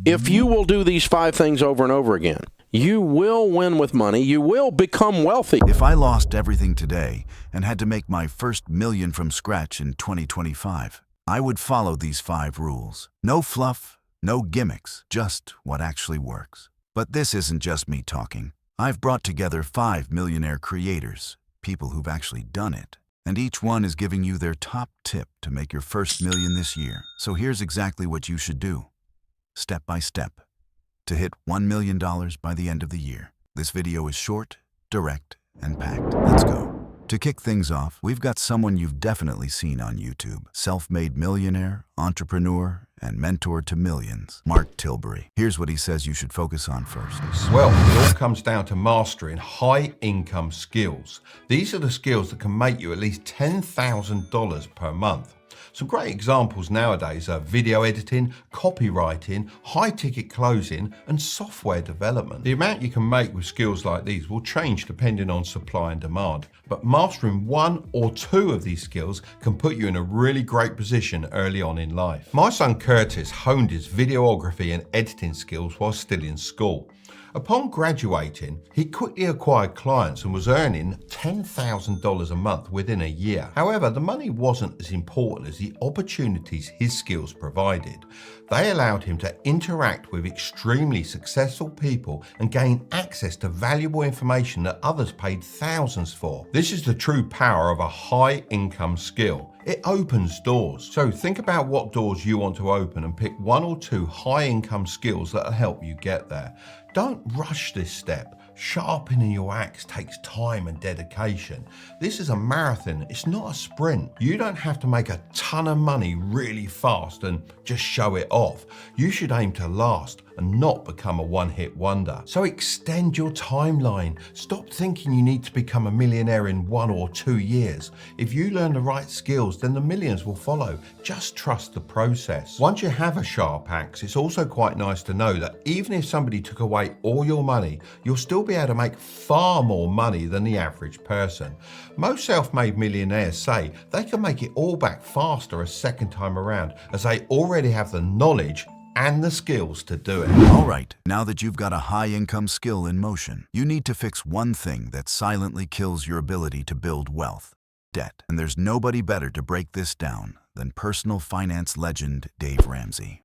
If you will do these 5 things over and over again, you will win with money. You will become wealthy. If I lost everything today and had to make my first million from scratch in 2025, I would follow these 5 rules. No fluff, no gimmicks, just what actually works. But this isn't just me talking. I've brought together 5 millionaire creators, people who've actually done it. And each one is giving you their top tip to make your first million this year. So here's exactly what you should do, step by step, to hit $1 million by the end of the year. This video is short, direct, and packed. Let's go. To kick things off, we've got someone you've definitely seen on YouTube. Self-made millionaire, entrepreneur, and mentor to millions, Mark Tilbury. Here's what he says you should focus on first. Well, it all comes down to mastering high-income skills. These are the skills that can make you at least $10,000 per month. Some great examples nowadays are video editing, copywriting, high-ticket closing, and software development. The amount you can make with skills like these will change depending on supply and demand, but mastering 1 or 2 of these skills can put you in a really great position early on in life. My son Curtis honed his videography and editing skills while still in school. Upon graduating, he quickly acquired clients and was earning $10,000 a month within a year. However, the money wasn't as important as the opportunities his skills provided. They allowed him to interact with extremely successful people and gain access to valuable information that others paid thousands for. This is the true power of a high-income skill. It opens doors. So think about what doors you want to open and pick 1 or 2 high-income skills that will help you get there. Don't rush this step. Sharpening your axe takes time and dedication. This is a marathon, it's not a sprint. You don't have to make a ton of money really fast and just show it off. You should aim to last and not become a one-hit wonder. So extend your timeline. Stop thinking you need to become a millionaire in 1 or 2 years. If you learn the right skills, then the millions will follow. Just trust the process. Once you have a sharp axe, it's also quite nice to know that even if somebody took away all your money, you'll still be able to make far more money than the average person. Most self-made millionaires say they can make it all back faster a second time around, as they already have the knowledge and the skills to do it. All right, now that you've got a high-income skill in motion, you need to fix one thing that silently kills your ability to build wealth: debt. And there's nobody better to break this down than personal finance legend Dave Ramsey.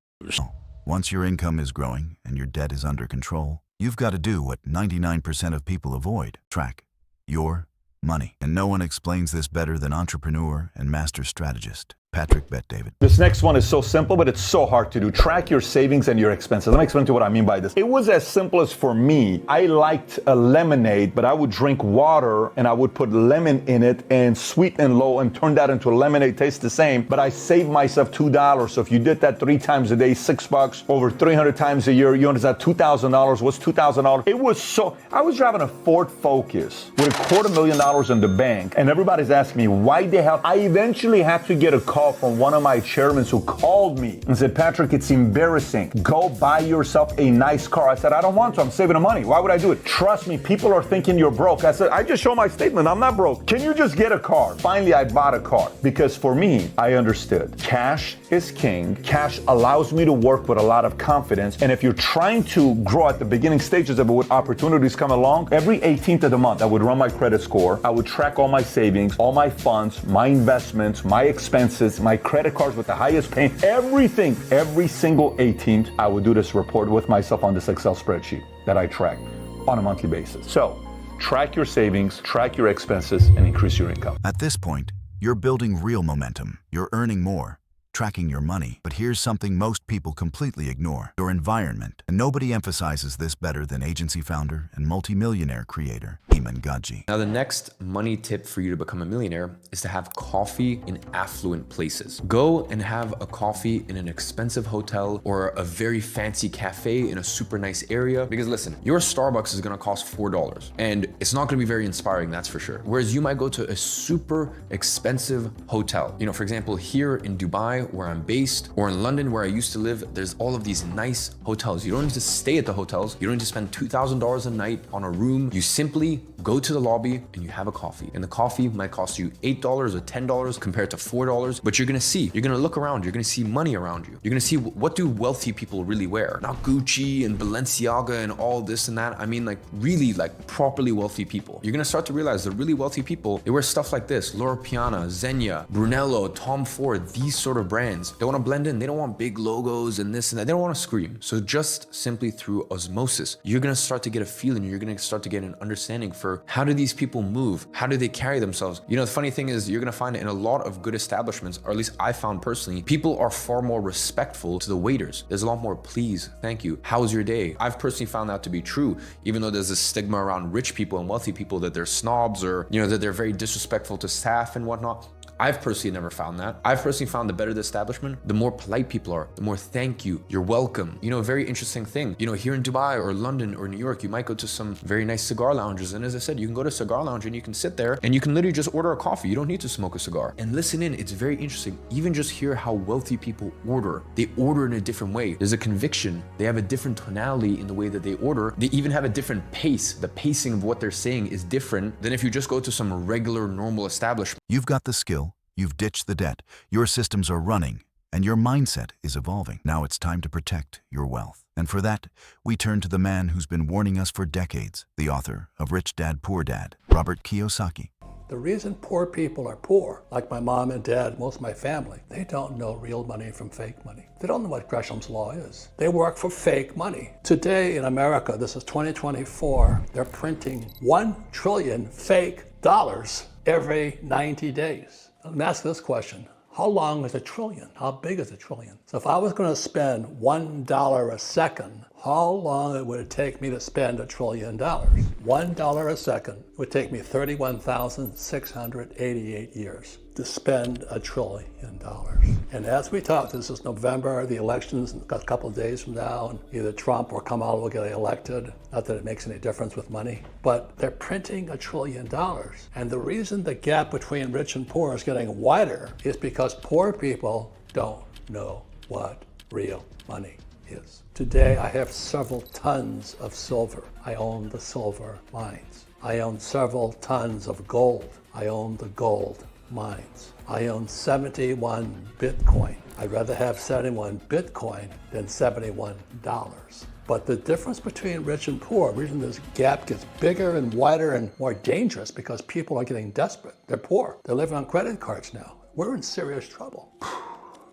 Once your income is growing and your debt is under control, you've got to do what 99% of people avoid: track your money. And no one explains this better than entrepreneur and master strategist Patrick Bet-David. This next one is so simple, but it's so hard to do. Track your savings and your expenses. Let me explain to you what I mean by this. It was as simple as, for me, I liked a lemonade, but I would drink water and I would put lemon in it and sweeten low and turn that into a lemonade. Tastes the same, but I saved myself $2. So if you did that 3 times a day, $6, over 300 times a year, you understand $2,000. What's $2,000? It was so, I was driving a Ford Focus with $250,000 in the bank, and everybody's asking me why the hell. I eventually had to get a call from one of my chairmen who called me and said, Patrick, it's embarrassing. Go buy yourself a nice car. I said, I don't want to. I'm saving the money. Why would I do it? Trust me, people are thinking you're broke. I said, I just show my statement. I'm not broke. Can you just get a car? Finally, I bought a car because for me, I understood cash is king. Cash allows me to work with a lot of confidence. And if you're trying to grow at the beginning stages of it with opportunities come along, every 18th of the month, I would run my credit score. I would track all my savings, all my funds, my investments, my expenses, my credit cards with the highest paying, everything. Every single 18th, I would do this report with myself on this Excel spreadsheet that I track on a monthly basis. So track your savings, track your expenses, and increase your income. At this point, you're building real momentum. You're earning more, tracking your money. But here's something most people completely ignore: your environment. And nobody emphasizes this better than agency founder and multimillionaire creator Iman Gadji. Now, the next money tip for you to become a millionaire is to have coffee in affluent places. Go and have a coffee in an expensive hotel or a very fancy cafe in a super nice area. Because listen, your Starbucks is gonna cost $4 and it's not gonna be very inspiring, that's for sure. Whereas you might go to a super expensive hotel. You know, for example, here in Dubai, Dubai, where I'm based, or in London, where I used to live, there's all of these nice hotels. You don't need to stay at the hotels. You don't need to spend $2,000 a night on a room. You simply go to the lobby and you have a coffee. And the coffee might cost you $8 or $10 compared to $4, but you're gonna look around, you're gonna see money around you. You're gonna see what do wealthy people really wear. Not Gucci and Balenciaga and all this and that. I mean like really like properly wealthy people. You're gonna start to realize the really wealthy people, they wear stuff like this, Loro Piana, Zegna, Brunello, Tom Ford, these sort of brands. They wanna blend in, they don't want big logos and this and that. They don't wanna scream. So just simply through osmosis, you're gonna start to get a feeling, you're gonna start to get an understanding for how do these people move? How do they carry themselves? You know, the funny thing is you're gonna find in a lot of good establishments, or at least I found personally, people are far more respectful to the waiters. There's a lot more please, thank you, how's your day? I've personally found that to be true, even though there's this stigma around rich people and wealthy people that they're snobs or, you know, that they're very disrespectful to staff and whatnot. I've personally never found that. I've personally found the better the establishment, the more polite people are, the more thank you, you're welcome. You know, a very interesting thing, you know, here in Dubai or London or New York, you might go to some very nice cigar lounges. And as I said, you can go to a cigar lounge and you can sit there and you can literally just order a coffee. You don't need to smoke a cigar. And listen in, it's very interesting. Even just hear how wealthy people order. They order in a different way. There's a conviction. They have a different tonality in the way that they order. They even have a different pace. The pacing of what they're saying is different than if you just go to some regular, normal establishment. You've got the skill, you've ditched the debt, your systems are running, and your mindset is evolving. Now it's time to protect your wealth. And for that, we turn to the man who's been warning us for decades, the author of Rich Dad, Poor Dad, Robert Kiyosaki. The reason poor people are poor, like my mom and dad, most of my family, they don't know real money from fake money. They don't know what Gresham's law is. They work for fake money. Today in America, this is 2024, they're printing 1 trillion fake dollars every 90 days. Let me ask this question. How long is a trillion? How big is a trillion? So if I was going to spend $1 a second, how long would it take me to spend $1 trillion? $1 a second would take me 31,688 years to spend $1 trillion. And as we talk, this is November, the election's got a couple of days from now, and either Trump or Kamala will get elected. Not that it makes any difference with money, but they're printing $1 trillion. And the reason the gap between rich and poor is getting wider is because poor people don't know what real money is. Today, I have several tons of silver. I own the silver mines. I own several tons of gold. I own the gold mines. I own 71 Bitcoin. I'd rather have 71 Bitcoin than $71. But the difference between rich and poor, the reason this gap gets bigger and wider and more dangerous because people are getting desperate. They're poor. They're living on credit cards now. We're in serious trouble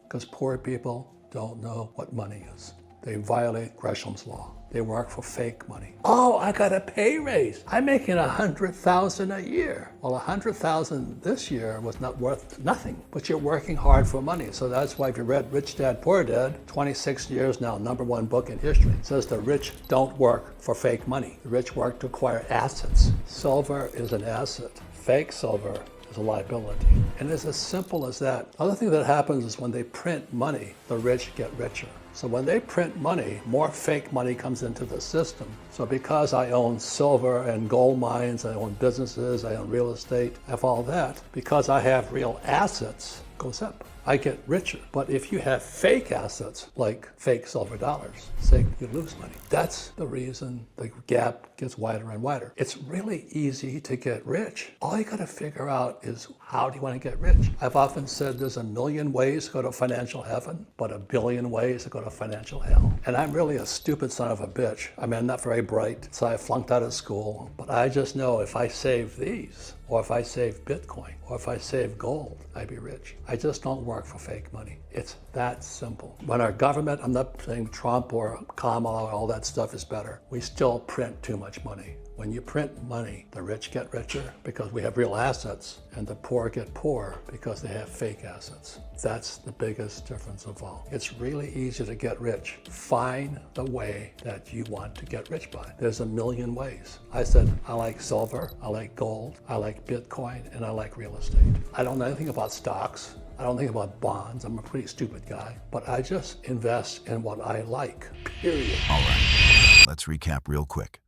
because poor people don't know what money is. They violate Gresham's law. They work for fake money. Oh, I got a pay raise. I'm making $100,000 a year. Well, $100,000 this year was not worth nothing, but you're working hard for money. So that's why if you read Rich Dad, Poor Dad, 26 years now, #1 book in history, it says the rich don't work for fake money. The rich work to acquire assets. Silver is an asset. Fake silver is a liability. And it's as simple as that. Other thing that happens is when they print money, the rich get richer. So when they print money, more fake money comes into the system. So because I own silver and gold mines, I own businesses, I own real estate, I have all that, because I have real assets, it goes up. I get richer. But if you have fake assets, like fake silver dollars, say you lose money. That's the reason the gap gets wider and wider. It's really easy to get rich. All you gotta figure out is how do you wanna get rich? I've often said there's 1,000,000 ways to go to financial heaven, but 1,000,000,000 ways to go to financial hell. And I'm really a stupid son of a bitch. I mean, I'm not very bright, so I flunked out of school. But I just know if I save these, or if I save Bitcoin, or if I save gold, I'd be rich. I just don't work for fake money. It's that simple. When our government, I'm not saying Trump or Kamala or all that stuff is better, we still print too much money. When you print money, the rich get richer because we have real assets, and the poor get poor because they have fake assets. That's the biggest difference of all. It's really easy to get rich. Find the way that you want to get rich by. There's 1,000,000 ways. I said, I like silver, I like gold, I like Bitcoin, and I like real estate. I don't know anything about stocks. I don't think about bonds. I'm a pretty stupid guy. But I just invest in what I like, period. All right, let's recap real quick.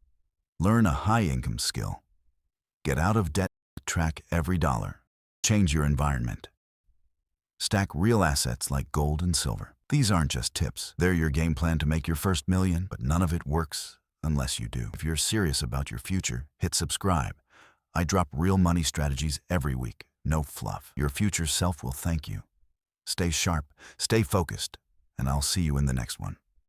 Learn a high-income skill. Get out of debt, track every dollar. Change your environment. Stack real assets like gold and silver. These aren't just tips. They're your game plan to make your first million, but none of it works unless you do. If you're serious about your future, hit subscribe. I drop real money strategies every week. No fluff. Your future self will thank you. Stay sharp, stay focused, and I'll see you in the next one.